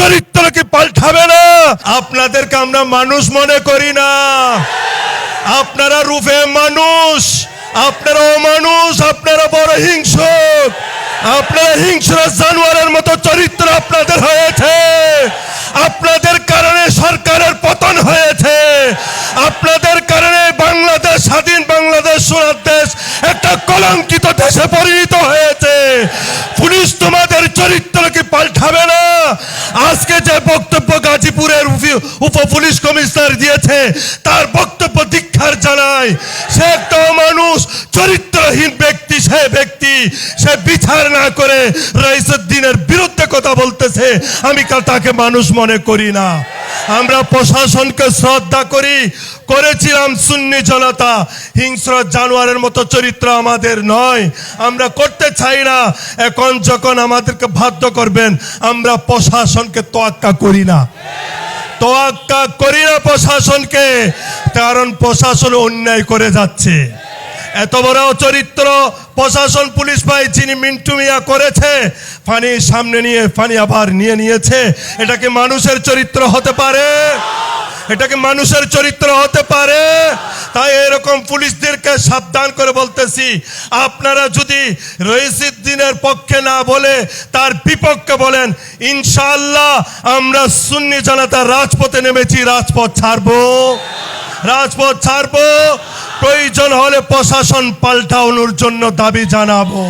চরিত্র কি পাল্টাবে না? আপনাদেরকে আমরা মানুষ মনে করি না। আপনারা রূপে মানুষ, আপনারা অমানুষ, আপনারা বড় হিংসুক, আপনারা হিংস্র জানোয়ারের মতো চরিত্র আপনাদের হয়েছে। আপনাদের কারণে সরকারের পতন হয়েছে, আপনাদের কারণে বাংলাদেশ, স্বাধীন বাংলাদেশ, সোনার দেশ একটা কলঙ্কিত দেশে পরিণত হয়েছে। পুলিশ তোমাদের চরিত্র কি পাল্টাবে না? আজকে যে বক্তব্য গাজীপুরের উপ পুলিশ কমিশনার দিয়েছে তার বক্তব্য ধিক্কার জানায়। সে একটা মানুষ, চরিত্রহীন ব্যক্তি, সে বিচার না করে রাইসুদ্দিনের বিরুদ্ধে কথা বলতেছে। আমি তাকে মানুষ মনে করি না। আমরা প্রশাসনকে শ্রদ্ধা করেছিলাম সুন্নি জনতা। হিংস্র জানোয়ারের মতো চরিত্র আমাদের নয়, আমরা করতে চাই না। এখন যখন আমাদেরকে বাধ্য করবেন, আমরা প্রশাসনকে তোয়াক্কা করি না প্রশাসনকে, কারণ প্রশাসন অন্যায় করে যাচ্ছে। এত বড় চরিত্র প্রশাসন, পুলিশ ভাই যিনি মিন্টু মিয়া করেছে, পানির সামনে নিয়ে পানি আবার নিয়েছে। এটা কি মানুষের চরিত্র হতে পারে? এটা কি মানুষের চরিত্র হতে পারে? তাই এরকম পুলিশদেরকে সাবধান করে বলতেছি, আপনারা যদি রইসুদ্দিনের পক্ষে না বলে তার বিপক্ষে বলেন, ইনশাআল্লাহ আমরা সুন্নি জনতা রাজপথে নেমেছি, রাজপথ ছাড়বো। প্রয়োজন হলে প্রশাসন পাল্টানোর জন্য দাবি জানাবো।